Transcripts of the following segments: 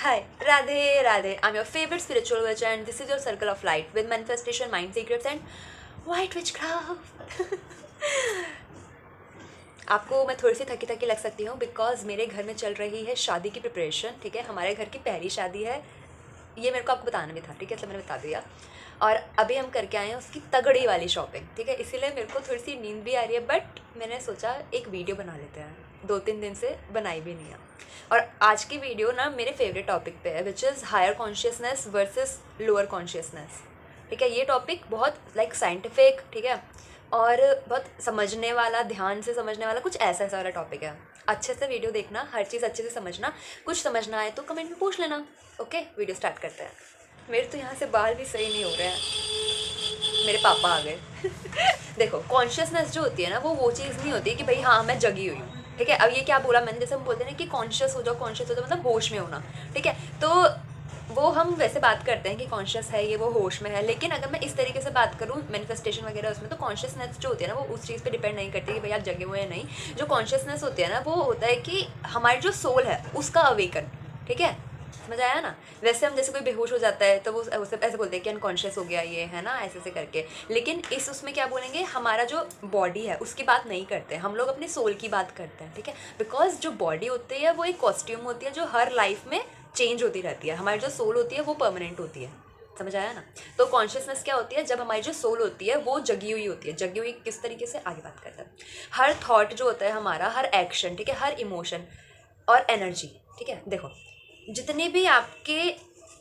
Hi, Radhe Radhe. I'm your favorite spiritual witch, and this is your circle of light with manifestation, mind secrets, and white witchcraft. आपको मैं थोड़ी सी थकी थकी लग सकती हूँ बिकॉज मेरे घर में चल रही है शादी की प्रिपरेशन। ठीक है, हमारे घर की पहली शादी है। ये मेरे को आपको बताना भी था, ठीक है, इसलिए मैंने बता दिया। और अभी हम करके आए हैं उसकी तगड़ी वाली शॉपिंग। ठीक है, इसीलिए मेरे को थोड़ी सी नींद भी आ रही है, बट मैंने सोचा एक वीडियो बना लेते हैं। 2-3 दिन से बनाई भी नहीं है। और आज की वीडियो ना मेरे फेवरेट टॉपिक पे है, which is higher consciousness versus lower consciousness. ठीक है, ये टॉपिक बहुत लाइक साइंटिफिक, ठीक है, और बहुत समझने वाला, ध्यान से समझने वाला, कुछ ऐसा ऐसा वाला टॉपिक है। अच्छे से वीडियो देखना, हर चीज़ अच्छे से समझना। कुछ समझना आए तो कमेंट में पूछ लेना। ओके, वीडियो स्टार्ट करते हैं। मेरे तो यहाँ से बाल भी सही नहीं हो रहे हैं, मेरे पापा आ गए। देखो, कॉन्शियसनेस जो होती है ना, वो चीज़ नहीं होती कि भाई हाँ मैं जगी हुई हूँ। ठीक है, अब ये क्या बोला मैंने, जैसे हम बोलते हैं ना कि कॉन्शियस हो जाओ, कॉन्शियस हो जाओ, मतलब होश में होना। ठीक है, तो वो हम वैसे बात करते हैं कि कॉन्शियस है ये, वो होश में है। लेकिन अगर मैं इस तरीके से बात करूँ मैनिफेस्टेशन वगैरह उसमें, तो कॉन्शियसनेस जो होती है ना, वो उस चीज़ पे डिपेंड नहीं करती कि भाई आप जगे हुए हैं नहीं। जो कॉन्शियसनेस होती है ना, वो होता है कि हमारी जो सोल है उसका अवेकन। ठीक है, समझ आया ना। वैसे हम जैसे कोई बेहोश हो जाता है तो वो उसे ऐसे बोलते हैं कि अनकॉन्शियस हो गया ये, है ना, ऐसे ऐसे करके। लेकिन इस उसमें क्या बोलेंगे, हमारा जो बॉडी है उसकी बात नहीं करते हम लोग, अपने सोल की बात करते हैं। ठीक है, बिकॉज जो बॉडी होती है वो एक कॉस्ट्यूम होती है जो हर लाइफ में चेंज होती रहती है। हमारी जो सोल होती है वो परमानेंट होती है। समझ आया ना। तो कॉन्शियसनेस क्या होती है, जब हमारी जो सोल होती है वो जगी हुई होती है। जगी हुई किस तरीके से, आगे बात करते हैं। हर थॉट जो होता है हमारा, हर एक्शन, ठीक है, हर इमोशन और एनर्जी। ठीक है, देखो जितने भी आपके,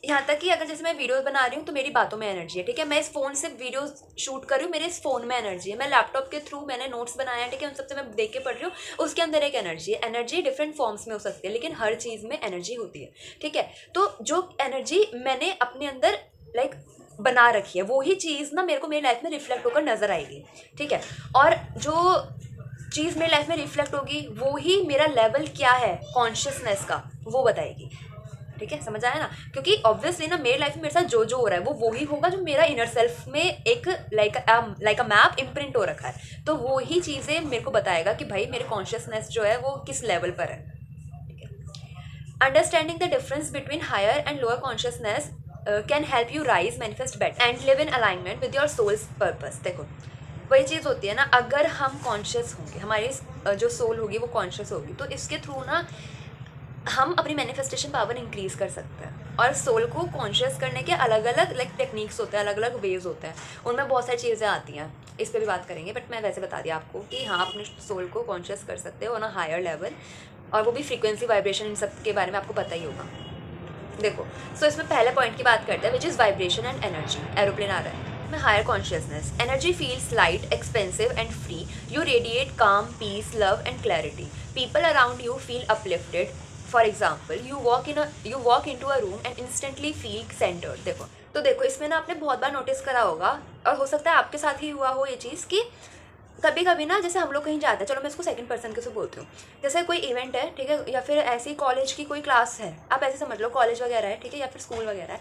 यहाँ तक कि अगर जैसे मैं वीडियोस बना रही हूँ तो मेरी बातों में एनर्जी है। ठीक है, मैं इस फ़ोन से वीडियो शूट कर रही हूँ, मेरे इस फ़ोन में एनर्जी है। मैं लैपटॉप के थ्रू मैंने नोट्स बनाए हैं, ठीक है, उन सबसे मैं देख के पढ़ रही हूँ, उसके अंदर एक एनर्जी है। एनर्जी डिफरेंट फॉर्म्स में हो सकती है, लेकिन हर चीज़ में एनर्जी होती है। ठीक है, तो जो एनर्जी मैंने अपने अंदर लाइक बना रखी है, वही चीज़ ना मेरे को मेरी लाइफ में रिफ्लेक्ट होकर नजर आएगी। ठीक है, और जो चीज़ मेरी लाइफ में रिफ्लेक्ट होगी वो ही मेरा लेवल क्या है कॉन्शियसनेस का, वो बताएगी। ठीक है, समझ आया ना। क्योंकि ऑब्वियसली ना मेरी लाइफ में मेरे साथ जो जो हो रहा है वो वही होगा जो मेरा इनर सेल्फ में एक लाइक अ मैप इम्प्रिंट हो रखा है। तो वो ही चीज़ें मेरे को बताएगा कि भाई मेरे कॉन्शियसनेस जो है वो किस लेवल पर है। ठीक है, understanding the difference between higher and lower consciousness can help you rise manifest better and live in alignment with your soul's purpose. देखो वही चीज़ होती है ना, अगर हम कॉन्शियस होंगे, हमारी जो सोल होगी वो कॉन्शियस होगी, तो इसके थ्रू ना हम अपनी मैनिफेस्टेशन पावर इंक्रीज कर सकते हैं। और सोल को कॉन्शियस करने के अलग अलग लाइक टेक्निक्स होते हैं, अलग अलग वेज होते हैं, उनमें बहुत सारी चीज़ें आती हैं। इस पर भी बात करेंगे, बट मैं वैसे बता दिया आपको कि हाँ अपने सोल को कॉन्शियस कर सकते हो ना हायर लेवल, और वो भी फ्रीक्वेंसी, वाइब्रेशन, इन सब के बारे में आपको पता ही होगा। देखो, सो इसमें पहले पॉइंट की बात करते हैं, which is vibration and energy. Aeroplane आ रहा है में higher consciousness energy feels light, expansive and free. You radiate calm, peace, love and clarity. People around you feel uplifted. For example, you walk in to a room and instantly feel centred. देखो, तो देखो इसमें ना आपने बहुत बार notice करा होगा, और हो सकता है आपके साथ ही हुआ हो ये चीज़, कि कभी कभी ना जैसे हम लोग कहीं जाते हैं, चलो मैं इसको सेकंड पर्सन के से बोलती हूँ, जैसे कोई इवेंट है, ठीक है, या फिर ऐसी कॉलेज की कोई क्लास है, आप ऐसे समझ लो कॉलेज वगैरह है, ठीक है, या फिर स्कूल वगैरह है।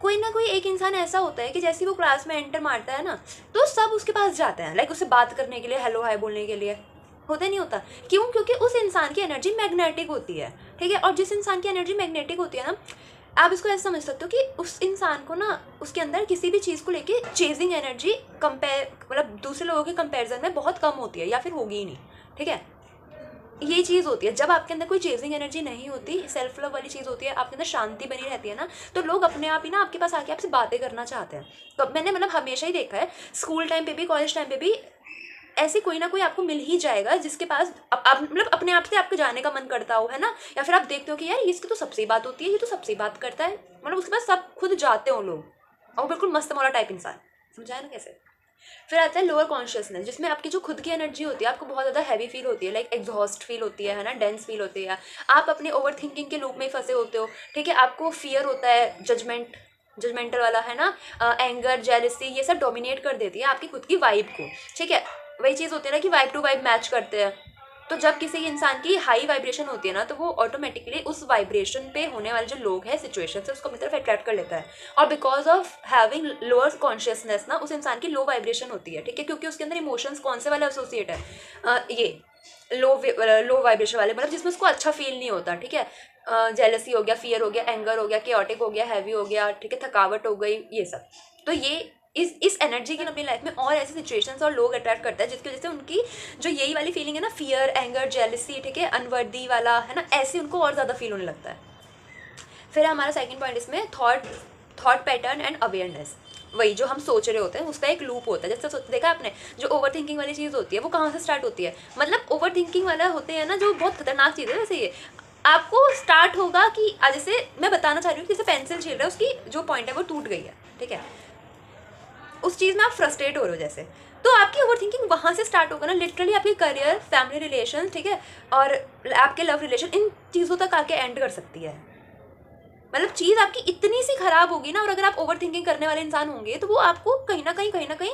कोई ना कोई एक इंसान ऐसा होता है कि जैसे वो क्लास में एंटर मारता है ना, तो सब उसके पास जाते हैं, लाइक उससे बात करने के लिए, हेलो हाय बोलने के लिए। होता नहीं होता, क्यों? क्योंकि उस इंसान की एनर्जी मैग्नेटिक होती है। ठीक है, और जिस इंसान की एनर्जी मैग्नेटिक होती है ना, आप इसको ऐसे समझ सकते हो कि उस इंसान को ना उसके अंदर किसी भी चीज़ को लेके चेजिंग एनर्जी कंपेयर, मतलब दूसरे लोगों के कंपैरिजन में बहुत कम होती है, या फिर होगी ही नहीं। ठीक है, ये चीज़ होती है जब आपके अंदर कोई चेजिंग एनर्जी नहीं होती, सेल्फ लव वाली चीज़ होती है, आपके अंदर शांति बनी रहती है ना, तो लोग अपने आप ही ना आपके पास आके आपसे बातें करना चाहते हैं। तो मैंने मतलब हमेशा ही देखा है, स्कूल टाइम पे भी, कॉलेज टाइम पे भी, ऐसे कोई ना कोई आपको मिल ही जाएगा जिसके पास आप मतलब अपने आप से आपके जाने का मन करता हो, है ना। या फिर आप देखते हो कि यार इसकी तो सबसे बात होती है, ये तो सबसे बात करता है, मतलब उसके पास सब खुद जाते हो लोग, और वो बिल्कुल मस्त मौला टाइप इंसान। समझाया ना कैसे। फिर आता है लोअर कॉन्शियसनेस, जिसमें आपकी जो खुद की एनर्जी होती है आपको बहुत ज़्यादा हैवी फील होती है, लाइक एग्जॉस्ट फील होती है ना, डेंस फील होती है। आप अपने ओवर थिंकिंग के लूप में ही फंसे होते हो। ठीक है, आपको फियर होता है, जजमेंटल वाला, है ना, एंगर, जेलसी, ये सब डोमिनेट कर देती है आपकी खुद की वाइब को। ठीक है, वही चीज़ होती है ना कि वाइब टू वाइब मैच करते हैं। तो जब किसी इंसान की हाई वाइब्रेशन होती है ना, तो वो ऑटोमेटिकली उस वाइब्रेशन पे होने वाले जो लोग हैं, सिचुएशन से उसको अपनी तरफ अट्रैक्ट कर लेता है। और because of having lower consciousness ना, उस इंसान की लो वाइब्रेशन होती है। ठीक है, क्योंकि उसके अंदर इमोशंस कौन से वाले एसोसिएट है, ये लो वाइब्रेशन वाले, मतलब जिसमें उसको अच्छा फील नहीं होता। ठीक है, जेलसी हो गया, फियर हो गया, एंगर हो गया, केओटिक हो गया, हैवी हो गया, ठीक है, थकावट हो गई, ये सब। तो ये इस एनर्जी की अपनी लाइफ में और ऐसे सिचुएशंस और लोग अट्रैक्ट करता है जिसकी वजह से उनकी जो यही वाली फीलिंग है ना, फियर, एंगर, जेलसी, ठीक है, अनवर्दी वाला है ना, ऐसे उनको और ज़्यादा फील होने लगता है। फिर हमारा सेकंड पॉइंट इसमें थॉट पैटर्न एंड अवेयरनेस। वही जो हम सोच रहे होते हैं उसका एक लूप होता है। जैसे देखा आपने, जो ओवर थिंकिंग वाली चीज़ होती है वो कहाँ से स्टार्ट होती है, मतलब ओवर थिंकिंग वाला होते हैं ना, जो बहुत खतरनाक चीज़ है। वैसे ये आपको स्टार्ट होगा कि जैसे मैं बताना चाह रही हूँ कि जैसे पेंसिल छील रहा है, उसकी जो पॉइंट है वो टूट गई है, ठीक है, उस चीज़ में आप फ्रस्ट्रेट हो रहे हो जैसे, तो आपकी ओवर थिंकिंग वहाँ से स्टार्ट होगा ना। लिटरली आपकी करियर, फैमिली रिलेशन, ठीक है, और आपके लव रिलेशन, इन चीज़ों तक आके एंड कर सकती है। मतलब चीज़ आपकी इतनी सी खराब होगी ना, और अगर आप ओवर थिंकिंग करने वाले इंसान होंगे तो वो आपको कहीं ना कहीं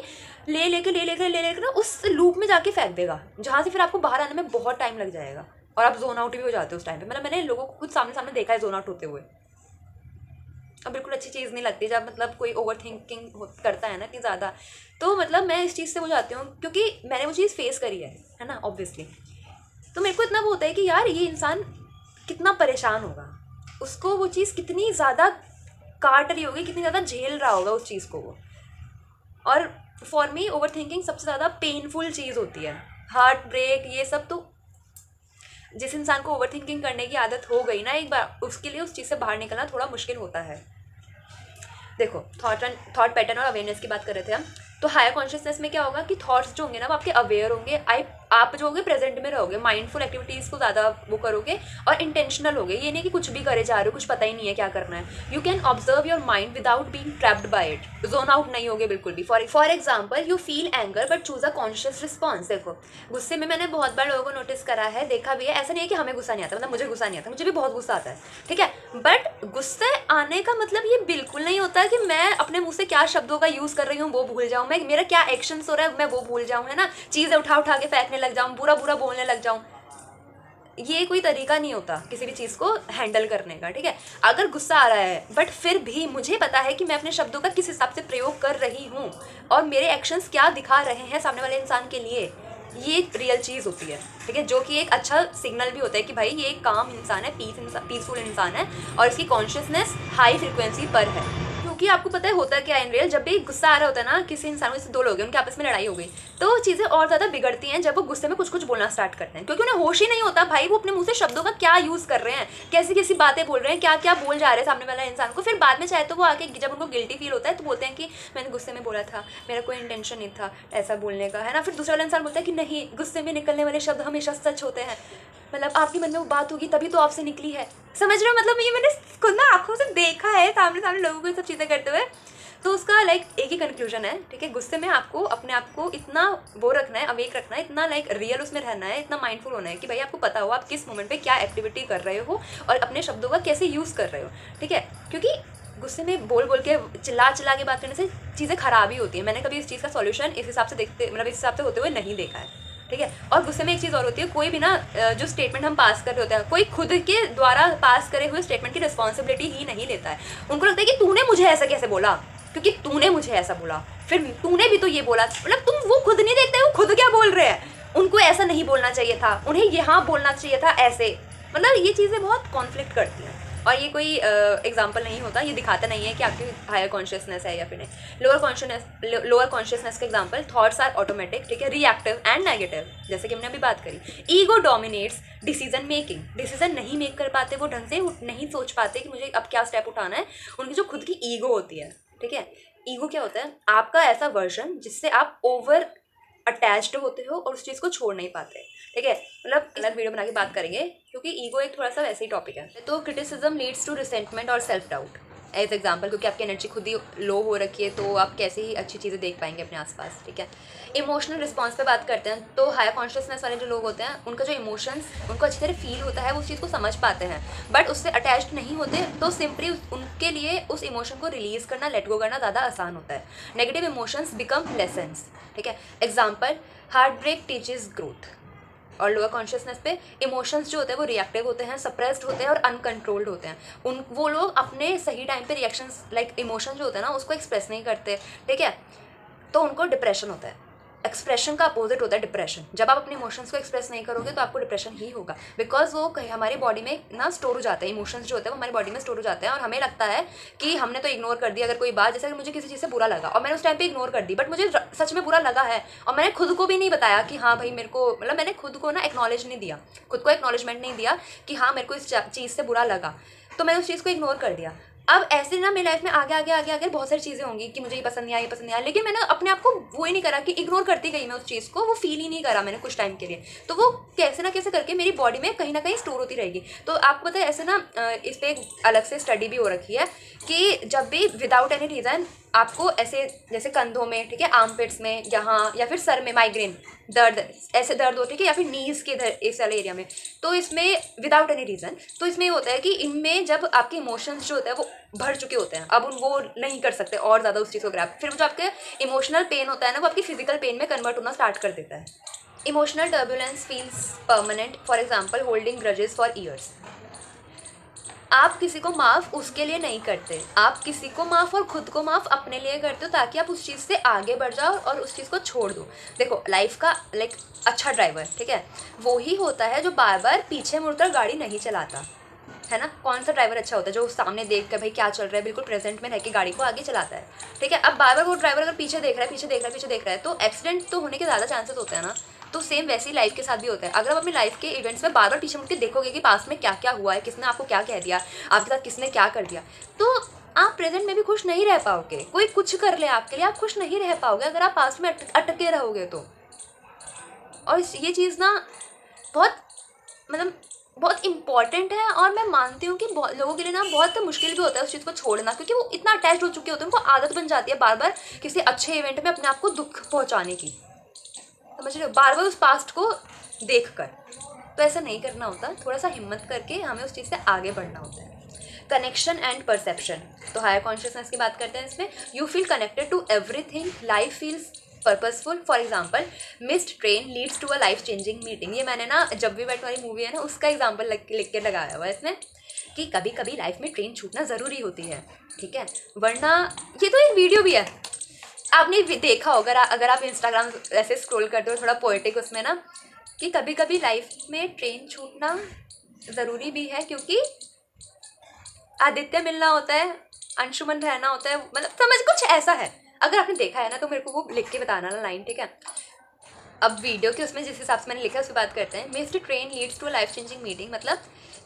ले लेकर ना उस लूप में जाके फेंक देगा, जहाँ से फिर आपको बाहर आने में बहुत टाइम लग जाएगा और आप जोन आउट भी हो जाते हो उस टाइम पे। मतलब मैंने लोगों को खुद सामने सामने देखा है जोन आउट होते हुए। अब बिल्कुल अच्छी चीज़ नहीं लगती जब मतलब कोई ओवर थिंकिंग करता है ना इतनी ज़्यादा। तो मतलब मैं इस चीज़ से वो जाती हूँ क्योंकि मैंने वो चीज़ फेस करी है ना, ऑब्वियसली। तो मेरे को इतना वो होता है कि यार ये इंसान कितना परेशान होगा, उसको वो चीज़ कितनी ज़्यादा काट रही होगी, कितनी ज़्यादा झेल रहा होगा उस चीज़ को वो। और फॉर मी ओवर थिंकिंग सबसे ज़्यादा पेनफुल चीज़ होती है, हार्ट ब्रेक, ये सब। तो जिस इंसान को ओवर थिंकिंग करने की आदत हो गई ना एक बार, उसके लिए उस चीज़ से बाहर निकलना थोड़ा मुश्किल होता है। देखो, थॉट पैटर्न और अवेयरनेस की बात कर रहे थे हम। तो हायर कॉन्शियसनेस में क्या होगा कि थॉट्स जो होंगे ना वो आपके अवेयर होंगे, आप जो होगे प्रेजेंट में रहोगे, माइंडफुल एक्टिविटीज़ को ज़्यादा वो करोगे और इंटेंशनल होगे। ये नहीं कि कुछ भी करे जा रहे हो, कुछ पता ही नहीं है क्या करना है। You can observe your mind without being trapped bye it, zone out नहीं होगे बिल्कुल भी। For example, you feel anger but choose a conscious response. देखो, गुस्से में मैंने बहुत बार लोगों को नोटिस करा है, देखा भी है। ऐसा नहीं है कि हमें गुस्सा नहीं आता, मतलब मुझे गुस्सा नहीं आता, मुझे भी बहुत गुस्सा आता है, ठीक है। बट गुस्से आने का मतलब ये बिल्कुल नहीं होता कि मैं अपने मुंह से क्या शब्दों का यूज़ कर रही हूँ वो भूल जाऊँ, मैं मेरा क्या एक्शंस हो रहा है मैं वो भूल जाऊँ, है ना, चीज़ें उठा उठा के फेंकने लग जाऊँ, बुरा बुरा बोलने लग जाऊँ। ये कोई तरीका नहीं होता किसी भी चीज़ को हैंडल करने का, ठीक है। अगर गुस्सा आ रहा है बट फिर भी मुझे पता है कि मैं अपने शब्दों का किस हिसाब से प्रयोग कर रही हूँ और मेरे एक्शंस क्या दिखा रहे हैं सामने वाले इंसान के लिए, ये रियल चीज़ होती है, ठीक है। जो कि एक अच्छा सिग्नल भी होता है कि भाई ये एक काम इंसान है, पीसफुल इंसान है और इसकी कॉन्शियसनेस हाई फ्रिक्वेंसी पर है। क्योंकि आपको पता है होता क्या है इन रियल, जब भी गुस्सा आ रहा होता है ना किसी इंसान को, जैसे दो लोग हैं उनके आपस में लड़ाई हो गई, तो चीज़ें और ज़्यादा बिगड़ती हैं जब वो गुस्से में कुछ कुछ बोलना स्टार्ट करते हैं, क्योंकि उन्हें होश ही नहीं होता भाई वो अपने मुंह से शब्दों का क्या यूज़ कर रहे हैं, कैसी कैसी बातें बोल रहे हैं, क्या क्या बोल जा रहे हैं सामने वाला इंसान को। फिर बाद में चाहे तो वो आके जब उनको गिल्टी फील होता है तो बोलते हैं कि मैंने गुस्से में बोला था, मेरा कोई इंटेंशन नहीं था ऐसा बोलने का, है ना। फिर दूसरा वाला इंसान बोलता है कि नहीं, गुस्से में निकलने वाले शब्द हमेशा सच होते हैं, मतलब आपके मन में वो बात होगी तभी तो आपसे निकली है, समझ रहे हो। मतलब ये मैंने खुद ना आंखों से देखा है सामने सामने लोगों को ये सब चीज़ें करते हुए। तो उसका एक ही कंक्लूजन है, ठीक है, गुस्से में आपको अपने आप को इतना वो रखना है, अवेक रखना है, इतना रियल उसमें रहना है, इतना माइंडफुल होना है कि भाई आपको पता हो आप किस मोमेंट पे क्या एक्टिविटी कर रहे हो और अपने शब्दों का कैसे यूज़ कर रहे हो, ठीक है। क्योंकि गुस्से में बोल बोल के चिल्ला चिल्ला के बात करने से चीज़ें खराब ही होती है। मैंने कभी इस चीज़ का सॉल्यूशन इस हिसाब से इस हिसाब से होते हुए नहीं देखा है, ठीक है। और गुस्से में एक चीज़ और होती है, कोई भी ना जो स्टेटमेंट हम पास कर रहे होते हैं, कोई खुद के द्वारा पास करे हुए स्टेटमेंट की रिस्पॉन्सिबिलिटी ही नहीं लेता है। उनको लगता है कि तूने मुझे ऐसा कैसे बोला, क्योंकि तूने मुझे ऐसा बोला, फिर तूने भी तो ये बोला, मतलब तुम वो खुद नहीं देखते हो खुद क्या बोल रहे हैं। उनको ऐसा नहीं बोलना चाहिए था, उन्हें यहाँ बोलना चाहिए था ऐसे। मतलब ये चीज़ें बहुत कॉन्फ्लिक्ट करती हैं और ये कोई एग्जाम्पल नहीं होता, ये दिखाता नहीं है कि आपकी हायर कॉन्शियसनेस है या फिर नहीं। लोअर कॉन्शियसनेस का एग्जाम्पल, थॉट्स आर ऑटोमेटिक, ठीक है, रिएक्टिव एंड नेगेटिव, जैसे कि हमने अभी बात करी। Ego dominates decision making, decision नहीं मेक कर पाते, वो ढंग से नहीं सोच पाते कि मुझे अब क्या स्टेप उठाना है। उनकी जो खुद की ईगो होती है, ठीक है। ईगो क्या होता है, आपका ऐसा वर्जन जिससे आप ओवर अटैच्ड होते हो और उस चीज़ को छोड़ नहीं पाते, ठीक है। मतलब अलग वीडियो बना के बात करेंगे क्योंकि ईगो एक थोड़ा सा वैसे ही टॉपिक है। तो क्रिटिसिज्म लीड्स टू रिसेंटमेंट और सेल्फ डाउट एज एग्जाम्पल, क्योंकि आपकी एनर्जी खुद ही लो हो रखी है तो आप कैसे ही अच्छी चीज़ें देख पाएंगे अपने आसपास, ठीक है। इमोशनल रिस्पॉन्स पे बात करते हैं तो हायर कॉन्शियसनेस वाले जो लोग होते हैं उनका जो इमोशंस उनको अच्छी तरह फील होता है, वो उस चीज़ को समझ पाते हैं बट उससे अटैच्ड नहीं होते, तो सिंपली उनके लिए उस इमोशन को रिलीज़ करना, लेट गो करना ज़्यादा आसान होता है। नेगेटिव इमोशंस बिकम लेसन्स, ठीक है। Example, heart break teaches growth. और लोअर कॉन्शियसनेस पे इमोशंस जो होते हैं वो रिएक्टिव होते हैं, सप्रेस्ड होते हैं और अनकंट्रोल्ड होते हैं। वो लोग अपने सही टाइम पे रिएक्शंस इमोशन जो होता है ना उसको एक्सप्रेस नहीं करते, ठीक है, तो उनको डिप्रेशन होता है। एक्सप्रेशन का अपोजिट होता है डिप्रेशन। जब आप अपने इमोशंस को एक्सप्रेस नहीं करोगे तो आपको डिप्रेशन ही होगा, बिकॉज वो कहीं हमारी बॉडी में ना स्टोर हो जाता है, इमोशंस जो होते हैं वो हमारी बॉडी में स्टोर हो जाते हैं और हमें लगता है कि हमने तो इग्नोर कर दिया। अगर कोई बात, जैसे अगर मुझे किसी चीज़ से बुरा लगा और मैंने उस टाइम पे इग्नोर कर दी, बट मुझे सच में बुरा लगा है और मैंने खुद को भी नहीं बताया कि हाँ भाई मेरे को, मतलब मैंने खुद को ना एक्नॉलेज नहीं दिया, खुद को एक्नॉलेजमेंट नहीं दिया कि हाँ मेरे को इस चीज़ से बुरा लगा, तो मैंने उस चीज़ को इग्नोर कर दिया। अब ऐसे ना मेरी लाइफ में आगे आगे आगे आगे बहुत सारी चीज़ें होंगी कि मुझे ये पसंद नहीं आया, ये पसंद नहीं आया, लेकिन मैंने अपने आप को वो ही नहीं करा कि इग्नोर करती गई मैं उस चीज़ को, वो फील ही नहीं करा मैंने कुछ टाइम के लिए। तो वो कैसे ना कैसे करके मेरी बॉडी में कहीं ना कहीं स्टोर होती रहेगी। तो आपको पता है ऐसे ना इस पर एक अलग से स्टडी भी हो रखी है कि जब भी विदाउट एनी रीज़न आपको ऐसे जैसे कंधों में, ठीक है, आर्मपिट्स में, यहाँ या फिर सर में माइग्रेन दर्द, ऐसे दर्द होते हैं कि या फिर नीज के इस वाले एरिया में, तो इसमें विदाउट एनी रीज़न, तो इसमें होता है कि इनमें जब आपके इमोशंस जो होते हैं वो भर चुके होते हैं, अब वो नहीं कर सकते और ज़्यादा उस चीज़ को ग्रैब, फिर वो जो आपके इमोशनल पेन होता है ना वो आपकी फिजिकल पेन में कन्वर्ट होना स्टार्ट कर देता है। Emotional turbulence feels permanent, for example holding grudges for years. आप किसी को माफ़ उसके लिए नहीं करते, आप किसी को माफ़ और खुद को माफ़ अपने लिए करते हो ताकि आप उस चीज़ से आगे बढ़ जाओ और उस चीज़ को छोड़ दो। देखो लाइफ का अच्छा ड्राइवर, ठीक है, वो ही होता है जो बार बार पीछे मुड़कर गाड़ी नहीं चलाता, है ना। कौन सा ड्राइवर अच्छा होता है? जो सामने देख कर भाई क्या चल रहा है बिल्कुल प्रेजेंट में रह के गाड़ी को आगे चलाता है, ठीक है। अब बार बार वो ड्राइवर अगर पीछे देख रहा है, पीछे देख रहा है, पीछे देख रहा है, तो एक्सीडेंट तो होने के ज़्यादा चांसेस होते हैं ना। तो सेम वैसे ही लाइफ के साथ भी होता है। अगर आप अपनी लाइफ के इवेंट्स में बार बार पीछे मुड़ के देखोगे कि पास में क्या क्या हुआ है, किसने आपको क्या कह दिया, आपके साथ किसने क्या कर दिया, तो आप प्रेजेंट में भी खुश नहीं रह पाओगे। कोई कुछ कर ले आपके लिए, आप खुश नहीं रह पाओगे अगर आप पास्ट में अटके रहोगे तो। और ये चीज़ ना बहुत बहुत इंपॉर्टेंट है और मैं मानती हूँ कि बहुत लोगों के लिए ना बहुत मुश्किल भी होता है उस चीज़ को छोड़ना, क्योंकि वो इतना अटैच हो चुके होते हैं, उनको आदत बन जाती है बार बार किसी अच्छे इवेंट में अपने आप को दुख पहुँचाने की, समझ रहे हो, बार बार उस पास्ट को देख कर। तो ऐसा नहीं करना होता, थोड़ा सा हिम्मत करके हमें उस चीज़ से आगे बढ़ना होता है। कनेक्शन एंड परसेप्शन, तो हायर कॉन्शियसनेस की बात करते हैं इसमें। You feel connected to everything, life feels purposeful, for example missed train leads to a life changing meeting. ये मैंने ना जब भी बैठ वाली मूवी है ना उसका एग्जाम्पल लिख के लगाया हुआ है इसमें कि कभी कभी लाइफ में ट्रेन छूटना ज़रूरी होती है, ठीक है, वरना, ये तो एक वीडियो भी है आपने देखा होगा अगर आप इंस्टाग्राम ऐसे स्क्रॉल करते हो, थोड़ा पोएटिक उसमें ना, कि कभी कभी लाइफ में ट्रेन छूटना ज़रूरी भी है क्योंकि आदित्य मिलना होता है, अंशुमन रहना होता है, मतलब समझ कुछ ऐसा है। अगर आपने देखा है ना तो मेरे को वो लिख के बताना ना लाइन, ठीक है। अब वीडियो के उसमें जिस हिसाब से मैंने लिखा है उस पर बात करते हैं। Missed train leads to a life changing meeting, मतलब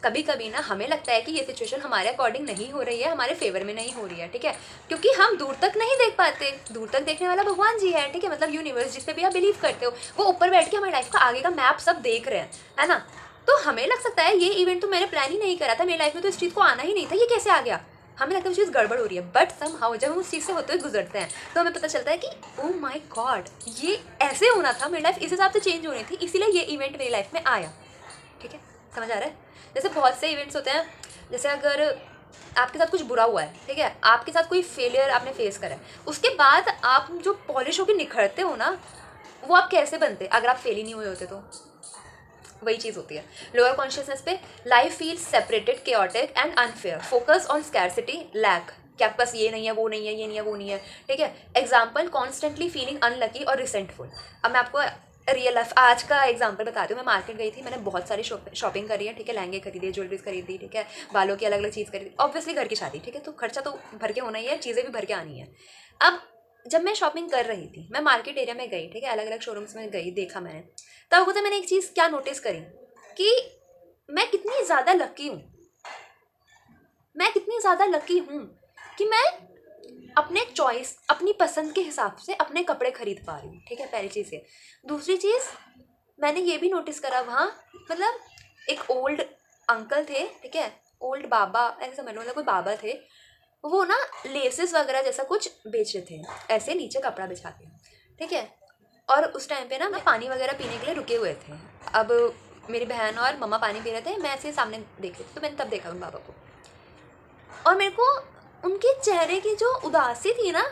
कभी कभी ना हमें लगता है कि ये सिचुएशन हमारे अकॉर्डिंग नहीं हो रही है, हमारे फेवर में नहीं हो रही है, ठीक है, क्योंकि हम दूर तक नहीं देख पाते। दूर तक देखने वाला भगवान जी है, ठीक है, मतलब यूनिवर्स जिस पे भी आप बिलीव करते हो, वो ऊपर बैठ के हमारी लाइफ का आगे का मैप सब देख रहे हैं, है ना। तो हमें लग सकता है ये इवेंट तो मैंने प्लान ही नहीं करा था, मेरी लाइफ में तो इस चीज़ को आना ही नहीं था, ये कैसे आ गया, हमें लगता है वो चीज़ गड़बड़ हो रही है। बट समहाउ जब हम उस चीज़ से होते हुए गुजरते हैं तो हमें पता चलता है कि ओह माय गॉड, ये ऐसे होना था, मेरी लाइफ इस हिसाब से चेंज होनी थी, इसीलिए ये इवेंट मेरी लाइफ में आया, ठीक है, समझ आ रहा है। जैसे बहुत से इवेंट्स होते हैं, जैसे अगर आपके साथ कुछ बुरा हुआ है, ठीक है, आपके साथ कोई फेलियर आपने फेस करा है, उसके बाद आप जो पॉलिश होकर निखरते हो ना, वो आप कैसे बनते अगर आप फेल ही नहीं हुए होते तो। वही चीज़ होती है लोअर कॉन्शियसनेस पे। Life feels separated, chaotic and unfair, focus on scarcity, lack, कि आपके पास ये नहीं है, वो नहीं है, ये नहीं है, वो नहीं है, ठीक है। एग्जाम्पल कॉन्स्टेंटली फीलिंग अनलकी और रिसेंटफुल। अब मैं आपको रियल लाइफ आज का एग्जांपल बताती हूँ। मैं मार्केट गई थी, मैंने बहुत सारी शॉपिंग करी है, ठीक है, लहंगे खरीदे, ज्वेलरीज खरीदी, ठीक है, बालों की अलग अलग चीज़ खरीदी, ऑब्वियसली घर की शादी, ठीक है, तो खर्चा तो भर के होना ही है, चीज़ें भी भर के आनी है। अब जब मैं शॉपिंग कर रही थी, मैं मार्केट एरिया में गई, ठीक है, अलग अलग शोरूम्स में गई, देखा मैंने, तब होता मैंने एक चीज़ क्या नोटिस करी कि मैं कितनी ज़्यादा लकी हूँ, मैं कितनी ज़्यादा लकी हूँ कि मैं अपने चॉइस, अपनी पसंद के हिसाब से अपने कपड़े खरीद पा रही हूँ, ठीक है, पहली चीज़ ये। दूसरी चीज़ मैंने ये भी नोटिस करा वहाँ, मतलब एक ओल्ड अंकल थे, ठीक है, ओल्ड बाबा ऐसे समझ लो, मतलब कोई बाबा थे, वो ना लेसेस वगैरह जैसा कुछ बेच रहे थे, ऐसे नीचे कपड़ा बिछा के, ठीक है। और उस टाइम पे ना मैं पानी वगैरह पीने के लिए रुके हुए थे। अब मेरी बहन और मम्मा पानी पी रहे थे, मैं ऐसे सामने देख रही थी, तो मैंने तब देखा उन बाबा को, और मेरे को उनके चेहरे की जो उदासी थी ना,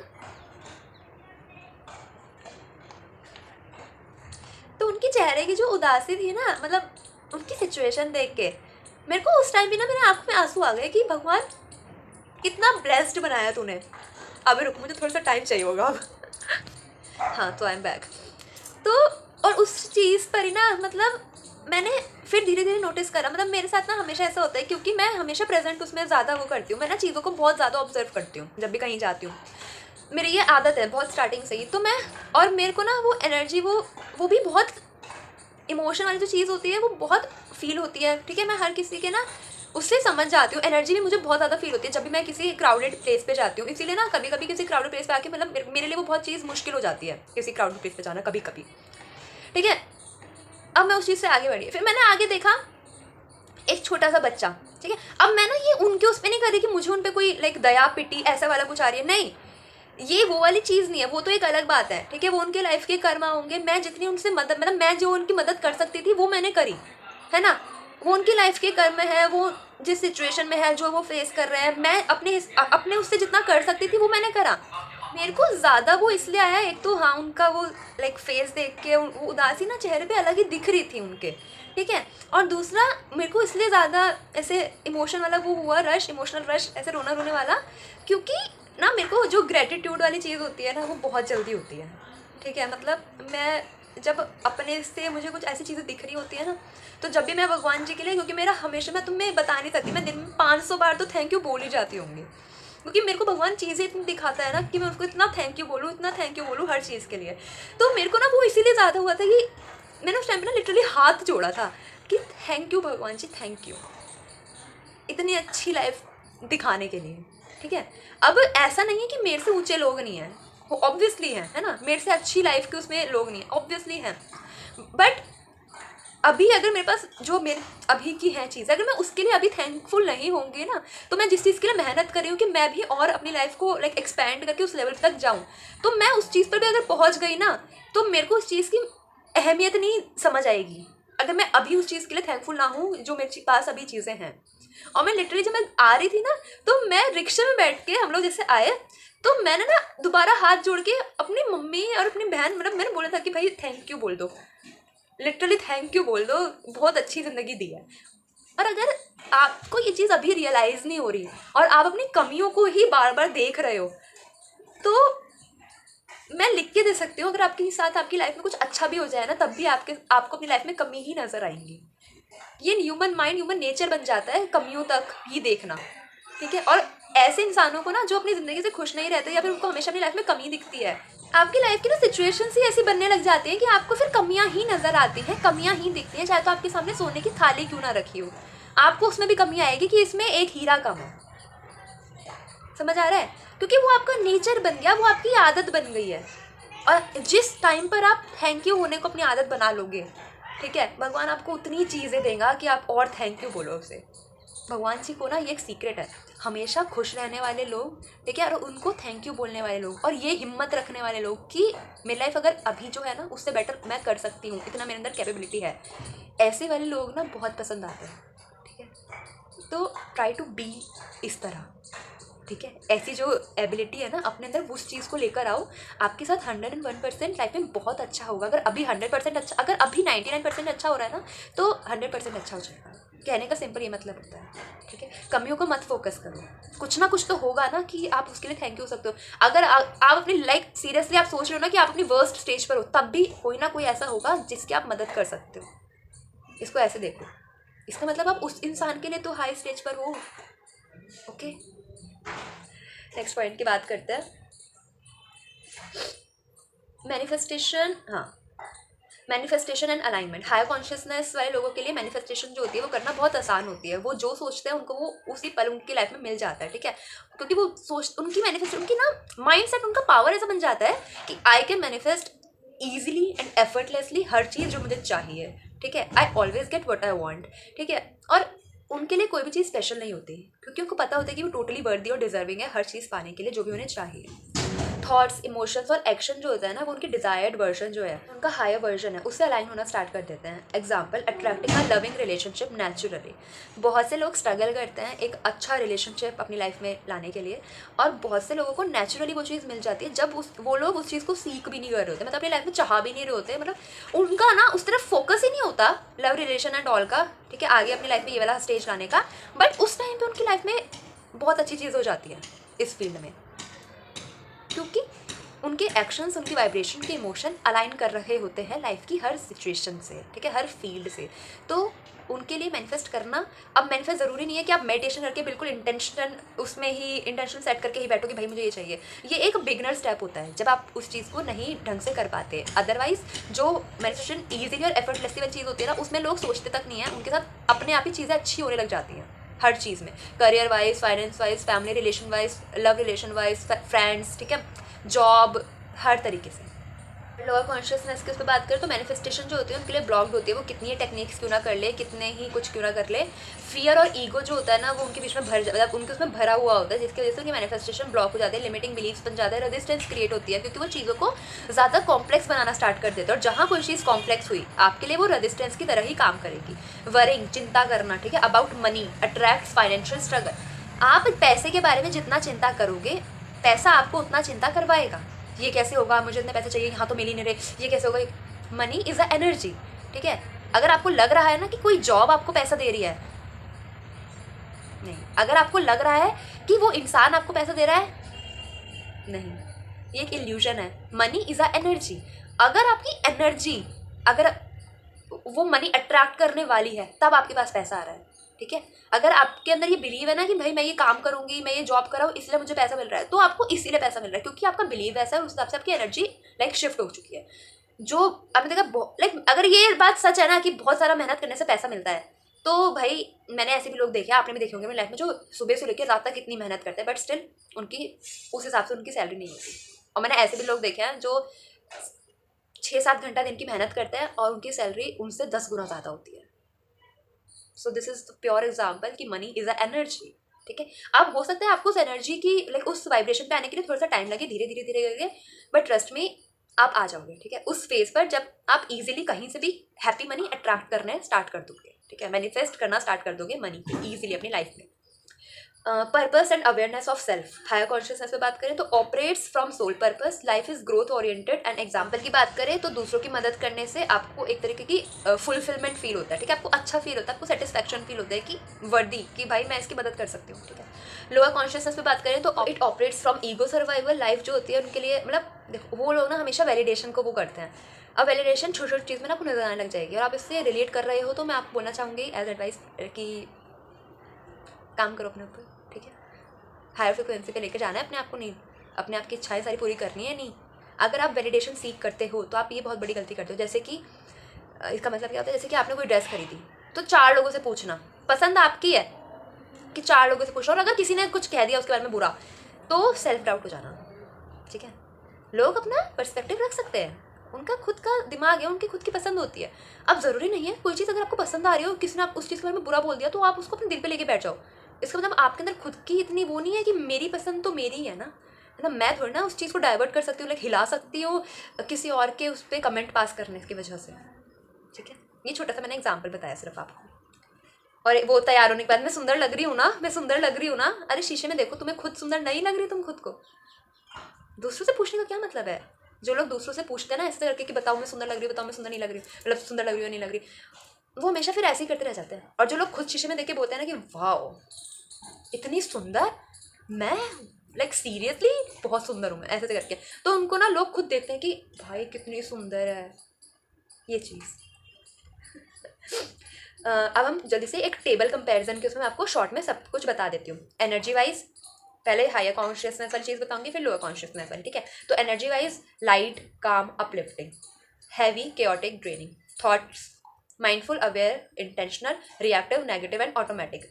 तो उनके चेहरे की जो उदासी थी ना, मतलब उनकी सिचुएशन देख के मेरे को उस टाइम भी ना मेरे आँख में आंसू आ गए कि भगवान कितना ब्लेस्ड बनाया तूने। अभी रुको, मुझे थोड़ा सा टाइम चाहिए होगा अब। हाँ, तो आई एम बैक। तो और उस चीज़ पर ही ना मतलब मैंने फिर धीरे धीरे नोटिस करा, मतलब मेरे साथ ना हमेशा ऐसा होता है क्योंकि मैं हमेशा प्रेजेंट उसमें ज़्यादा वो करती हूँ, मैं ना चीज़ों को बहुत ज़्यादा ऑब्जर्व करती हूँ जब भी कहीं जाती हूँ, मेरी ये आदत है बहुत स्टार्टिंग से ही। तो मैं और मेरे को ना वो एनर्जी वो भी बहुत इमोशन वाली जो चीज़ होती है वो बहुत फील होती है, ठीक है। मैं हर किसी के ना उससे समझ जाती हूँ, एनर्जी भी मुझे बहुत ज़्यादा फील होती है जब भी मैं किसी क्राउडेड प्लेस पे जाती हूँ। इसीलिए ना कभी कभी किसी क्राउडेड प्लेस पे आके मतलब मेरे लिए वो बहुत चीज़ मुश्किल हो जाती है, किसी क्राउडेड प्लेस पे जाना कभी कभी, ठीक है। अब मैं उस चीज़ से आगे बढ़ी, फिर मैंने आगे देखा एक छोटा सा बच्चा, ठीक है। अब मैं ना ये उनके उस पर नहीं कर रही कि मुझे उन पर कोई लाइक दया पिटी ऐसा वाला कुछ आ रही है, नहीं, ये वो वाली चीज़ नहीं है, वो तो एक अलग बात है, ठीक है। वो उनके लाइफ के कर्मा होंगे, मैं जितनी उनसे मदद मतलब मैं जो उनकी मदद कर सकती थी वो मैंने करी, है ना। वो उनकी लाइफ के कर्म है, वो जिस सिचुएशन में है, जो वो फेस कर रहे हैं, मैं अपने उससे जितना कर सकती थी वो मैंने करा। मेरे को ज़्यादा वो इसलिए आया, एक तो हाँ उनका वो लाइक फेस देख के वो उदासी ना चेहरे पे अलग ही दिख रही थी उनके, ठीक है। और दूसरा मेरे को इसलिए ज़्यादा ऐसे इमोशन वाला वो हुआ रश, इमोशनल रश, ऐसे रोना रोने वाला, क्योंकि ना मेरे को जो ग्रेटिट्यूड वाली चीज़ होती है ना वो बहुत जल्दी होती है, ठीक है। मतलब मैं जब अपने से मुझे कुछ ऐसी चीज़ें दिख रही होती है ना, तो जब भी मैं भगवान जी के लिए, क्योंकि मेरा हमेशा, मैं तुम्हें बता नहीं सकती, मैं दिन में 500 बार तो थैंक यू बोल ही जाती होंगी, क्योंकि मेरे को भगवान चीज़ें इतनी दिखाता है ना कि मैं उसको इतना थैंक यू बोलूँ, इतना थैंक यू बोलूँ हर चीज़ के लिए। तो मेरे को ना वो इसीलिए ज़्यादा हुआ था कि मैंने उस टाइम पर ना लिटरली हाथ जोड़ा था कि थैंक यू भगवान जी, थैंक यू इतनी अच्छी लाइफ दिखाने के लिए, ठीक है। अब ऐसा नहीं है कि मेरे से ऊंचे लोग नहीं हैं, वो ऑब्वियसली हैं, है ना, मेरे से अच्छी लाइफ के उसमें लोग नहीं हैं, ऑब्वियसली हैं, बट अभी अगर मेरे पास जो मेरे अभी की है चीज़, अगर मैं उसके लिए अभी थैंकफुल नहीं होंगी ना, तो मैं जिस चीज़ के लिए मेहनत कर रही हूँ कि मैं भी और अपनी लाइफ को लाइक एक्सपैंड करके उस लेवल तक जाऊँ, तो मैं उस चीज़ पर भी अगर पहुँच गई ना, तो मेरे को उस चीज़ की अहमियत नहीं समझ आएगी अगर मैं अभी उस चीज़ के लिए थैंकफुल ना हूँ जो मेरे पास अभी चीज़ें हैं। और मैं लिटरली जब मैं आ रही थी ना, तो मैं रिक्शे में बैठ के, हम लोग जैसे आए, तो मैंने ना दोबारा हाथ जोड़ के अपनी मम्मी और अपनी बहन, मतलब मैंने बोला था कि भाई थैंक यू बोल दो, लिटरली थैंक यू बोल दो, बहुत अच्छी ज़िंदगी दी है। और अगर आपको ये चीज़ अभी रियलाइज़ नहीं हो रही और आप अपनी कमियों को ही बार बार देख रहे हो, तो मैं लिख के दे सकती हूँ, अगर आपके साथ आपकी लाइफ में कुछ अच्छा भी हो जाए ना, तब भी आपको अपनी लाइफ में कमी ही नज़र आएंगी। ये ह्यूमन माइंड, ह्यूमन नेचर बन जाता है कमियों तक ही देखना, ठीक है। और ऐसे इंसानों को ना जो अपनी ज़िंदगी से खुश नहीं रहते या फिर उनको हमेशा अपनी लाइफ में कमी दिखती है, आपकी लाइफ की ना सिचुएशंस ही ऐसी बनने लग जाती है कि आपको फिर कमियां ही नज़र आती हैं, कमियां ही दिखती हैं, चाहे तो आपके सामने सोने की थाली क्यों ना रखी हो, आपको उसमें भी कमी आएगी कि इसमें एक हीरा कम है। समझ आ रहा है, क्योंकि वो आपका नेचर बन गया, वो आपकी आदत बन गई है। और जिस टाइम पर आप थैंक यू होने को अपनी आदत बना लोगे, ठीक है, भगवान आपको उतनी चीज़ें देगा कि आप और थैंक यू बोलो उसे। भगवान जी को ना ये एक सीक्रेट है, हमेशा खुश रहने वाले लोग, ठीक है, और उनको थैंक यू बोलने वाले लोग, और ये हिम्मत रखने वाले लोग कि मेरी लाइफ अगर अभी जो है ना उससे बेटर मैं कर सकती हूँ, इतना मेरे अंदर कैपेबिलिटी है, ऐसे वाले लोग ना बहुत पसंद आते हैं, ठीक है। तो ट्राई टू बी इस तरह, ठीक है, ऐसी जो एबिलिटी है ना अपने अंदर, उस चीज़ को लेकर आओ, आपके साथ 101% लाइफ में बहुत अच्छा होगा। अगर अभी 100% अच्छा, अगर अभी 99% अच्छा हो रहा है ना, तो 100% अच्छा हो जाएगा। कहने का सिंपल ये मतलब होता है, ठीक है। कमियों को मत फोकस करो, कुछ ना कुछ तो होगा ना कि आप उसके लिए थैंक यू हो सकते हो। अगर आप अपनी लाइक सीरियसली आप सोच रहे हो ना कि आप अपनी वर्स्ट स्टेज पर हो, तब भी कोई ना कोई ऐसा होगा जिसकी आप मदद कर सकते हो। इसको ऐसे देखो, इसका मतलब आप उस इंसान के लिए तो हाई स्टेज पर हो, ओके। नेक्स्ट पॉइंट की बात करते हैं, मैनिफेस्टेशन। हाँ, manifestation and alignment. Higher consciousness वाले लोगों के लिए मैनिफेस्टेशन जो होती है वो करना बहुत आसान होती है। वो जो सोचते हैं उनको वो उसी पल उनकी लाइफ में मिल जाता है, ठीक है, क्योंकि वो उनकी मैनिफेस्ट, उनकी ना माइंड सेट, उनका पावर ऐसा बन जाता है कि I can manifest easily and effortlessly हर चीज़ जो मुझे चाहिए, ठीक है। I always get what I want, ठीक है। और उनके लिए कोई भी चीज़ स्पेशल नहीं होती, क्योंकि उनको पता होता है कि वो टोटली वर्दी और डिजर्विंग है हर चीज़ पाने के लिए जो भी उन्हें चाहिए। थॉट्स, इमोशंस और एक्शन जो होता है ना, वो उनकी डिजायर्ड वर्जन जो है, उनका हायर वर्जन है, उससे अलाइन होना स्टार्ट कर देते हैं। Example, attracting a loving relationship naturally. बहुत से लोग स्ट्रगल करते हैं एक अच्छा रिलेशनशिप अपनी लाइफ में लाने के लिए, और बहुत से लोगों को नेचुरली वो चीज़ मिल जाती है जब वो लोग उस चीज़ को सीख भी नहीं कर रहे होते, मतलब अपनी लाइफ में चाह भी नहीं रहे होते, मतलब उनका ना उस तरफ फोकस ही नहीं होता लव रिलेशन एंड ऑल का, ठीक है, आगे अपनी लाइफ में ये वाला स्टेज लाने का। बट उस टाइम पर उनकी लाइफ में बहुत अच्छी चीज़ हो जाती है इस फील्ड में, क्योंकि उनके एक्शंस, उनकी वाइब्रेशन के इमोशन अलाइन कर रहे होते हैं लाइफ की हर सिचुएशन से, ठीक है, हर फील्ड से। तो उनके लिए मैनिफेस्ट करना, अब मैनिफेस्ट ज़रूरी नहीं है कि आप मेडिटेशन करके बिल्कुल इंटेंशन उसमें ही इंटेंशन सेट करके ही बैठो कि भाई मुझे ये चाहिए। ये एक बिगनर स्टेप होता है जब आप उस चीज़ को नहीं ढंग से कर पाते। अदरवाइज जो मैनिफेस्टेशन ईजिली और एफर्टलेसली वाली चीज़ होती है ना, उसमें लोग सोचते तक नहीं है, उनके साथ अपने आप ही चीज़ें अच्छी होने लग जाती हैं हर चीज़ में, career wise, finance wise, family relation wise, love relation wise, friends, ठीक है, जॉब, हर तरीके से। लोअर कॉन्शियसनेस की उस पर बात करें तो मैनिफेस्टेशन जो होती है उनके लिए ब्लॉक्ड होती है। वो कितनी टेक्निक्स क्यों ना कर ले, कितने ही कुछ क्यों ना कर ले, फियर और ईगो जो होता है ना वो उनके बीच में मतलब उनके उसमें भरा हुआ होता है, जिसकी वजह से उनकी मैनिफेस्टेशन ब्लॉक हो जाते हैं, लिमिटिंग बिलीव्स बन जाता है, रेजिस्टेंस क्रिएट होती है, क्योंकि वो चीज़ों को ज़्यादा कॉम्प्लेक्स बनाना स्टार्ट कर देते हैं। और जहाँ कोई चीज़ कॉम्प्लेक्स हुई आपके लिए वो रेजिस्टेंस की तरह ही काम करेगी। वरिंग, चिंता करना, ठीक है, about money attracts financial struggle. आप पैसे के बारे में जितना चिंता करोगे, पैसा आपको उतना चिंता करवाएगा। ये कैसे होगा, मुझे इतने पैसे चाहिए, यहाँ तो मिल ही नहीं रहे, ये कैसे होगा। मनी इज़ अ एनर्जी, ठीक है। अगर आपको लग रहा है ना कि कोई जॉब आपको पैसा दे रही है, नहीं, अगर आपको लग रहा है कि वो इंसान आपको पैसा दे रहा है, नहीं, ये एक इल्यूजन है। Money is a energy. अगर आपकी एनर्जी, अगर वो मनी अट्रैक्ट करने वाली है, तब आपके पास पैसा आ रहा है, ठीक है। अगर आपके अंदर ये बिलीव है ना कि भाई मैं ये काम करूंगी, मैं ये जॉब कर रहा हूँ, इसलिए मुझे पैसा मिल रहा है, तो आपको इसीलिए पैसा मिल रहा है क्योंकि आपका बिलीव ऐसा है, उस हिसाब से आपकी एनर्जी लाइक शिफ्ट हो चुकी है। जो आपने देखा लाइक, अगर ये बात सच है ना कि बहुत सारा मेहनत करने से पैसा मिलता है, तो भाई मैंने ऐसे भी लोग देखे, आपने भी देखे होंगे मेरी लाइफ में, जो सुबह से लेकर रात तक इतनी मेहनत करते हैं बट स्टिल उनकी उस हिसाब से उनकी सैलरी नहीं होती। और मैंने ऐसे भी लोग देखे हैं जो 6-7 घंटा दिन की मेहनत करते हैं और उनकी सैलरी उनसे 10 गुना ज़्यादा होती है। So this is the pure example कि मनी इज अ एनर्जी, ठीक है। अब हो सकता है आपको उस एनर्जी की लाइक उस वाइब्रेशन पे आने के लिए थोड़ा सा टाइम लगे, धीरे धीरे धीरे करके, बट ट्रस्ट में आप आ जाओगे, ठीक है, उस फेज पर जब आप इजीली कहीं से भी हैप्पी मनी अट्रैक्ट करने स्टार्ट कर दोगे, ठीक है, मैनिफेस्ट करना स्टार्ट कर दोगे मनी इजीली अपनी लाइफ में। Purpose and awareness of self, higher consciousness पे बात करें तो operates from soul purpose, life is growth oriented and example की बात करें तो दूसरों की मदद करने से आपको एक तरीके की फुलफिलमेंट फील होता है, ठीक है, आपको अच्छा फील होता है, आपको सेटिस्फैक्शन फील होता है कि वर्दी कि भाई मैं इसकी मदद कर सकती हूँ, ठीक है। लोअर कॉन्शियसनेस पे बात करें तो it operates from ego survival, life जो होती है उनके लिए मतलब देखो वो लोग ना हमेशा वैलिडेशन को वो करते हैं। अब वैलिडेशन छोटी छोटी चीज़ में ना आपको नजर आने लग जाएगी और आप इससे रिलेट कर रहे हो, तो मैं आपको बोलना चाहूँगी एज एडवाइस कि काम करो अपने ऊपर, ठीक है, हायर फ्रिक्वेंसी पे लेकर जाना है अपने आप को, नहीं अपने आप की इच्छाएं सारी पूरी करनी है। नहीं, अगर आप वैलिडेशन सीख करते हो तो आप ये बहुत बड़ी गलती करते हो। जैसे कि इसका मतलब क्या होता है, जैसे कि आपने कोई ड्रेस खरीदी तो 4 लोगों से पूछना, पसंद आपकी है कि 4 लोगों से पूछना, और अगर किसी ने कुछ कह दिया उसके बारे में बुरा तो सेल्फ डाउट हो जाना, ठीक है। लोग अपना पर्सपेक्टिव रख सकते हैं, उनका खुद का दिमाग है, उनकी खुद की पसंद होती है। अब ज़रूरी नहीं है कोई चीज़ अगर आपको पसंद आ रही हो, किसी ने आप उस चीज़ के बारे में बुरा बोल दिया तो आप उसको अपने दिल पे लेके बैठ जाओ। इसका मतलब आपके अंदर खुद की इतनी वो नहीं है कि मेरी पसंद तो मेरी है ना, मैं थोड़ी ना उस चीज़ को डाइवर्ट कर सकती हूँ, लाइक हिला सकती हूँ किसी और के उस पर कमेंट पास करने की वजह से, ठीक है। ये छोटा सा मैंने एग्जाम्पल बताया सिर्फ आपको। और वो तैयार होने के बाद मैं सुंदर लग रही हूँ ना, मैं सुंदर लग रही हूँ ना, अरे शीशे में देखो, तुम्हें खुद सुंदर नहीं लग रही, तुम खुद को दूसरों से पूछने का क्या मतलब है। जो लोग दूसरों से पूछते हैं ना ऐसे करके कि बताओ मैं सुंदर लग रही हूँ, बताओ मैं सुंदर नहीं लग रही हूँ, मतलब सुंदर लग रही हूँ नहीं लग रही, वो हमेशा फिर ऐसे ही करते रह जाते हैं। और जो लोग खुद शीशे में देख के बोलते हैं ना कि वाह इतनी सुंदर, मैं लाइक सीरियसली बहुत सुंदर हूँ मैं, ऐसे करके, तो उनको ना लोग खुद देखते हैं कि भाई कितनी सुंदर है ये चीज़। अब हम जल्दी से एक टेबल कंपैरिजन के उसमें आपको शॉर्ट में सब कुछ बता देती हूँ। एनर्जी वाइज पहले हायर कॉन्शियसनेस वाली चीज़ बताऊंगी, फिर लोअर कॉन्शियसनेस वाली, ठीक है। तो एनर्जी वाइज लाइट, काम, uplifting, heavy, chaotic, draining, thoughts, mindful, aware, intentional, reactive, negative and automatic.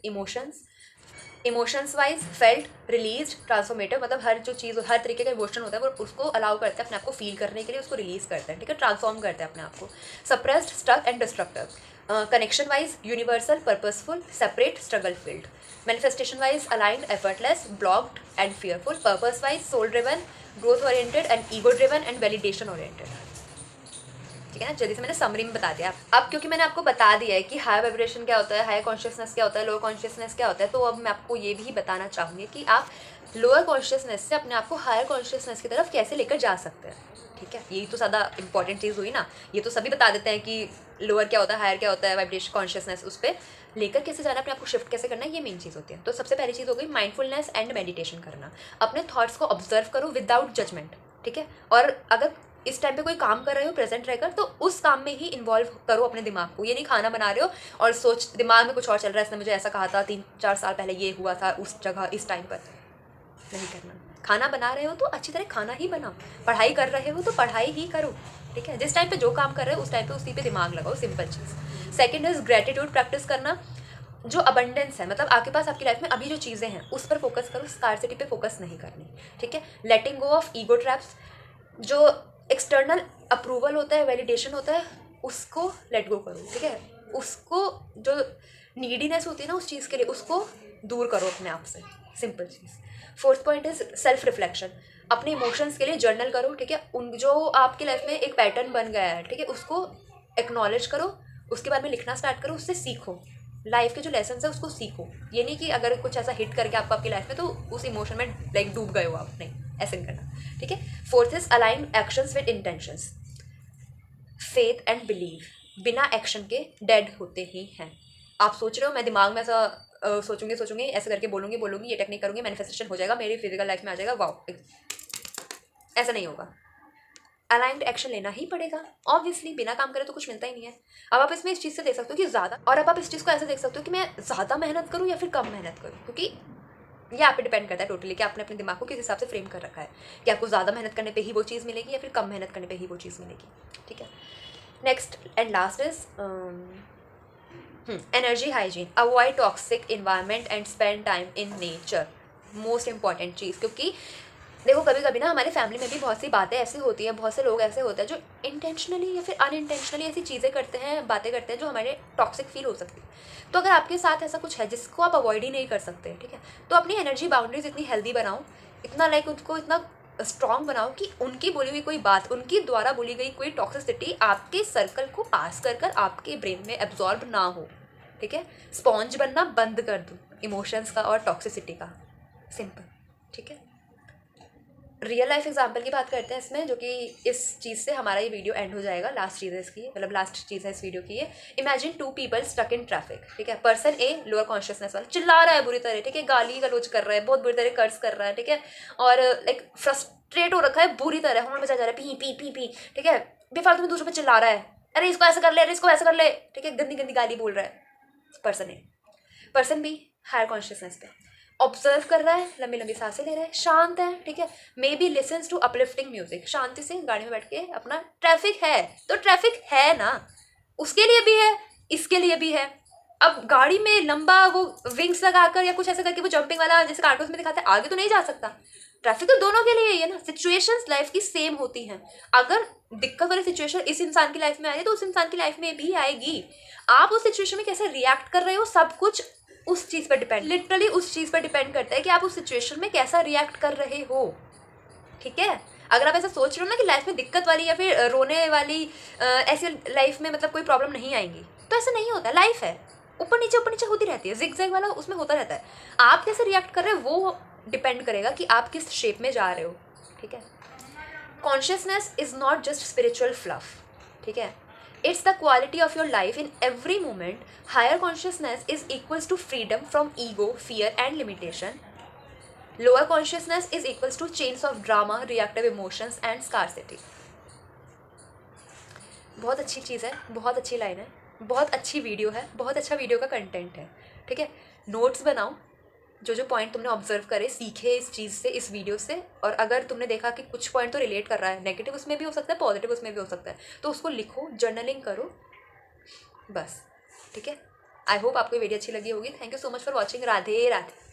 Emotions wise felt, release, transformative, मतलब हर जो चीज़ हर तरीके का इमोशन होता है वो उसको अलाउ करते हैं अपने आप को फील करने के लिए, उसको रिलीज करते हैं, ठीक है, ट्रांसफॉर्म करते हैं अपने आप को। Suppressed, stuck and destructive. Connection wise universal, purposeful, separate, struggle filled. Manifestation wise aligned, effortless, blocked and fearful. Purpose wise soul driven, growth oriented and ego driven and validation oriented, ठीक है ना। जल्दी से मैंने समरी में बता दिया। अब क्योंकि मैंने आपको बता दिया है कि हायर वाइब्रेशन क्या होता है, हायर कॉन्शियसनेस क्या होता है, लोअर कॉन्शियसनेस क्या होता है, तो अब मैं आपको ये भी बताना चाहूँगी कि आप लोअर कॉन्शियसनेस से अपने आप को हायर कॉन्शियसनेस की तरफ कैसे लेकर जा सकते हैं, ठीक है। यही तो ज़्यादा इंपॉर्टेंट चीज़ हुई ना, ये तो सभी बता देते हैं कि लोअर क्या होता है, हायर क्या होता है, वाइब्रेशन कॉन्शियसनेस, उस पर लेकर कैसे जाना, अपने आपको शिफ्ट कैसे करना है, ये मेन चीज़ होती है। तो सबसे पहली चीज़ हो गई माइंडफुलनेस एंड मेडिटेशन करना। अपने थॉट्स को ऑब्जर्व करो विदाउट जजमेंट, ठीक है। और अगर इस टाइम पे कोई काम कर रहे हो प्रेजेंट रहकर, तो उस काम में ही इन्वॉल्व करो अपने दिमाग को। ये नहीं खाना बना रहे हो और दिमाग में कुछ और चल रहा है, इसने मुझे ऐसा कहा था 3-4 साल पहले, ये हुआ था उस जगह इस टाइम पर, नहीं करना। खाना बना रहे हो तो अच्छी तरह खाना ही बनाओ, पढ़ाई कर रहे हो तो पढ़ाई ही करो, ठीक है। जिस टाइम पे जो काम कर रहे हो उस टाइम पे उसी पे दिमाग लगाओ, simple cheese. Second is gratitude practice करना। जो अबंडेंस है, मतलब आपके पास आपकी लाइफ में अभी जो चीज़ें हैं उस पर फोकस करो, स्कार्सिटी पे फोकस नहीं करनी, ठीक है। लेटिंग गो ऑफ ईगो ट्रैप्स। जो एक्सटर्नल अप्रूवल होता है, वैलिडेशन होता है, उसको लेट गो करो, ठीक है। उसको जो नीडीनेस होती है ना उस चीज़ के लिए, उसको दूर करो अपने आप से, simple cheese. Fourth point is self reflection. अपने इमोशंस के लिए जर्नल करो, ठीक है। उन जो आपकी लाइफ में एक पैटर्न बन गया है, ठीक है, उसको एक्नॉलेज करो, उसके बारे में लिखना स्टार्ट करो, उससे सीखो, लाइफ के जो लेसन है उसको सीखो। ये नहीं कि अगर कुछ ऐसा हिट करके आपको आपकी लाइफ में तो उस इमोशन में लाइक डूब गए हो आप, नहीं, ऐसे नहीं करना, ठीक है। Fourth is align actions with intentions. Faith and believe बिना एक्शन के डेड होते ही हैं। आप सोच रहे हो मैं दिमाग में ऐसा सोचूंगी ऐसे करके बोलूंगी ये टेक्निक करूंगी, मैनिफेस्टेशन हो जाएगा, मेरी फिजिकल लाइफ में आ जाएगा, वाओ, ऐसा नहीं होगा। अलाइंड एक्शन लेना ही पड़ेगा ऑब्वियसली, बिना काम करे तो कुछ मिलता ही नहीं है। अब आप इसमें इस चीज़ से देख सकते हो कि ज़्यादा, और अब आप इस चीज़ को ऐसे देख सकते हो कि मैं ज़्यादा मेहनत करूँ या फिर कम मेहनत करूँ, क्योंकि ये आप पे डिपेंड करता है टोटली कि आपने अपने दिमाग को किस हिसाब से फ्रेम कर रखा है, कि आपको ज़्यादा मेहनत करने पे ही वो चीज़ मिलेगी या फिर कम मेहनत करने पे ही वो चीज़ मिलेगी, ठीक है। Next and last is energy hygiene. Avoid toxic environment and spend time in nature. Most important चीज़, क्योंकि देखो कभी कभी ना हमारे फैमिली में भी बहुत सी बातें ऐसी होती हैं, बहुत से लोग ऐसे होते हैं जो इंटेंशनली या फिर अनइंटेंशनली ऐसी चीज़ें करते हैं, बातें करते हैं जो हमारे टॉक्सिक फील हो सकती है। तो अगर आपके साथ ऐसा कुछ है जिसको आप अवॉइड ही नहीं कर सकते, ठीक है, तो अपनी एनर्जी बाउंड्रीज इतनी हेल्दी बनाओ, इतना लाइक उसको इतना स्ट्रॉन्ग बनाओ कि उनकी बोली हुई कोई बात, उनकी द्वारा बोली गई कोई टॉक्सिसिटी आपके सर्कल को पास कर कर आपके ब्रेन में एब्जॉर्ब ना हो, ठीक है। स्पॉन्ज बनना बंद कर दो इमोशंस का और टॉक्सिसिटी का, सिंपल, ठीक है। रियल लाइफ एग्जाम्पल की बात करते हैं इसमें, जो कि इस चीज़ से हमारा ये वीडियो एंड हो जाएगा। लास्ट चीज़ है इसकी, मतलब लास्ट चीज़ है इस वीडियो की ये। Imagine 2 people stuck in traffic, ठीक है। पर्सन ए लोअर कॉन्शियसनेस वाला चिल्ला रहा है बुरी तरह, ठीक है, गाली गलौज कर रहा है, बहुत बुरी तरह कर्ज कर रहा है, ठीक है, और लाइक फ्रस्ट्रेट हो रखा है बुरी तरह, हॉर्न बजा जा रहा है, पी पी पी पी, ठीक है, बेफालतू में दूसरों पर चिल्ला रहा है, अरे इसको ऐसा कर ले, अरे इसको ऐसा कर ले, ठीक है, गंदी गंदी गाली बोल रहा है person A. Person B higher consciousness पे ऑब्जर्व कर रहा है, लंबी लंबी सांसें ले रहा है, शांत है, ठीक है, maybe listens to uplifting music, शांति से गाड़ी में बैठ के अपना, ट्रैफिक है तो ट्रैफिक है ना, उसके लिए भी है, इसके लिए भी है। अब गाड़ी में लंबा वो विंग्स लगाकर या कुछ ऐसा करके वो जंपिंग वाला जैसे कार्टून्स में दिखाते हैं, आगे तो नहीं जा सकता। ट्रैफिक तो दोनों के लिए ही है ना। सिचुएशंस लाइफ की सेम होती हैं। अगर दिक्कत वाली सिचुएशन इस इंसान की लाइफ में आ रही है तो उस इंसान की लाइफ में भी आएगी। आप उस सिचुएशन में कैसे रिएक्ट कर रहे हो, सब कुछ उस चीज़ पर डिपेंड, लिटरली उस चीज़ पर डिपेंड करता है कि आप उस सिचुएशन में कैसा रिएक्ट कर रहे हो, ठीक है। अगर आप ऐसा सोच रहे हो ना कि लाइफ में दिक्कत वाली या फिर रोने वाली ऐसी लाइफ में मतलब कोई प्रॉब्लम नहीं आएंगी, तो ऐसा नहीं होता। लाइफ है, ऊपर नीचे होती रहती है, जिगजैग वाला उसमें होता रहता है। आप कैसे रिएक्ट कर रहे हो वो डिपेंड करेगा कि आप किस शेप में जा रहे हो, ठीक है। Consciousness is not just spiritual fluff, ठीक है, it's the quality of your life in every moment. Higher consciousness is equals to freedom from ego, fear and limitation. Lower consciousness is equals to chains of drama, reactive emotions and scarcity. बहुत अच्छी चीज़ है, बहुत अच्छी line है, बहुत अच्छी video है, बहुत अच्छा वीडियो का कंटेंट है, ठीक है। नोट्स बनाओ, जो जो पॉइंट तुमने ऑब्जर्व करे, सीखे इस चीज़ से, इस वीडियो से, और अगर तुमने देखा कि कुछ पॉइंट तो रिलेट कर रहा है, नेगेटिव उसमें भी हो सकता है, पॉजिटिव उसमें भी हो सकता है, तो उसको लिखो, जर्नलिंग करो, बस, ठीक है। आई होप आपको ये वीडियो अच्छी लगी होगी। Thank you so much for watching. Radhe Radhe.